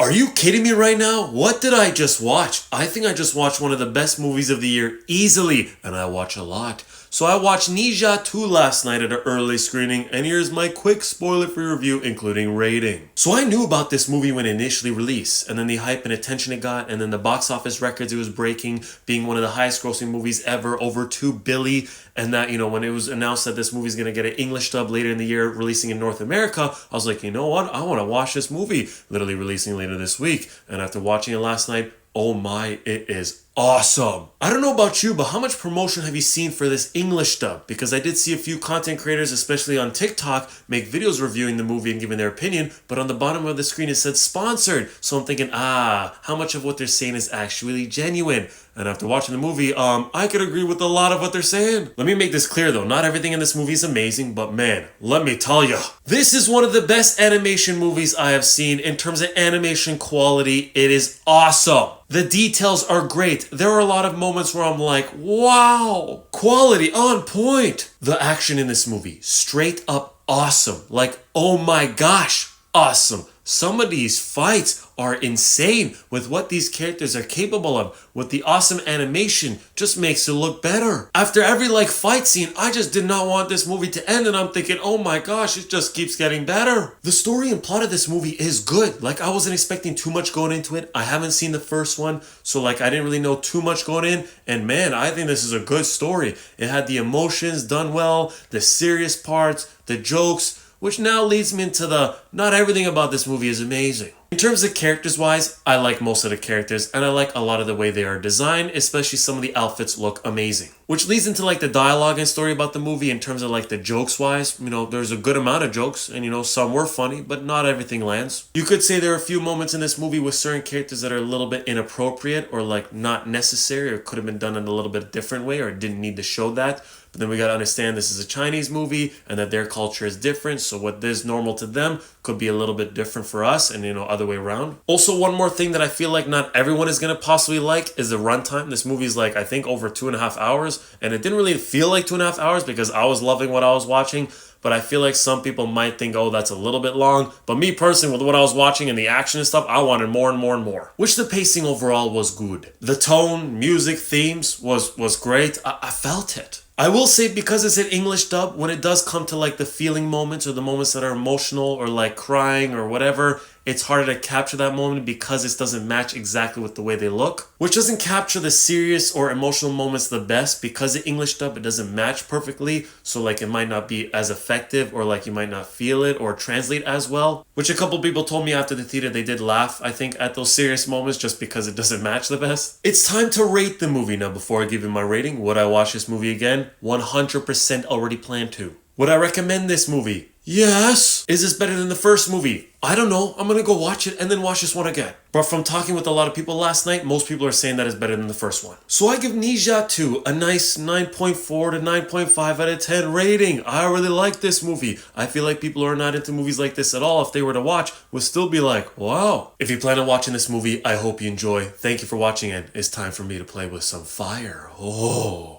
Are you kidding me right now? What did I just watch? I think I just watched one of the best movies of the year easily, and I watch a lot. So I watched Ninja 2 last night at an early screening, and here's my quick spoiler-free review, including rating. So I knew about this movie when it initially released, and then the hype and attention it got, and then the box office records it was breaking, being one of the highest grossing movies ever, over $2 billion, and that, when it was announced that this movie's gonna get an English dub later in the year, releasing in North America, I was like, you know what? I wanna watch this movie, literally releasing later this week. And after watching it last night, oh my, it is awesome. I don't know about you, but how much promotion have you seen for this English dub? Because I did see a few content creators, especially on TikTok, make videos reviewing the movie and giving their opinion, but on the bottom of the screen it said sponsored. So I'm thinking, how much of what they're saying is actually genuine? And after watching the movie, I could agree with a lot of what they're saying. Let me make this clear though, not everything in this movie is amazing, but man, let me tell you, this is one of the best animation movies I have seen in terms of animation quality. It is awesome. The details are great. There are a lot of moments where I'm like, wow, quality on point. The action in this movie, straight up awesome. Like, oh my gosh, awesome. Some of these fights are insane with what these characters are capable of. With the awesome animation, just makes it look better. After every fight scene, I just did not want this movie to end, and I'm thinking, oh my gosh, it just keeps getting better. The story and plot of this movie is good. I wasn't expecting too much going into it. I haven't seen the first one, so I didn't really know too much going in, and man, I think this is a good story. It had the emotions done well, the serious parts, the jokes, which now leads me into not everything about this movie is amazing. In terms of characters wise, I like most of the characters, and I like a lot of the way they are designed, especially some of the outfits look amazing. Which leads into the dialogue and story about the movie in terms of the jokes wise. There's a good amount of jokes, and some were funny, but not everything lands. You could say there are a few moments in this movie with certain characters that are a little bit inappropriate or not necessary, or could have been done in a little bit different way, or didn't need to show that. But then we gotta understand this is a Chinese movie and that their culture is different, so what is normal to them could be a little bit different for us, and other way around. Also, one more thing that I feel like not everyone is gonna possibly like is the runtime. This movie is I think over 2.5 hours, and it didn't really feel like 2.5 hours because I was loving what I was watching. But I feel like some people might think, oh, that's a little bit long. But me personally, with what I was watching and the action and stuff, I wanted more and more and more. Which the pacing overall was good. The tone, music, themes was great. I felt it. I will say, because it's an English dub, when it does come to the feeling moments or the moments that are emotional or crying or whatever, it's harder to capture that moment because it doesn't match exactly with the way they look. Which doesn't capture the serious or emotional moments the best because the English dub, it doesn't match perfectly. So it might not be as effective, or you might not feel it or translate as well. Which a couple people told me after the theater they did laugh, I think, at those serious moments just because it doesn't match the best. It's time to rate the movie now. Before I give you my rating, would I watch this movie again? 100% already planned to. Would I recommend this movie? Yes. Is this better than the first movie? I don't know. I'm gonna go watch it and then watch this one again. But from talking with a lot of people last night, most people are saying that it's better than the first one. So I give Ninja 2 a nice 9.4 to 9.5 out of 10 rating. I really like this movie. I feel like people who are not into movies like this at all, if they were to watch, would still be like, wow. If you plan on watching this movie, I hope you enjoy. Thank you for watching, and it's time for me to play with some fire. Oh.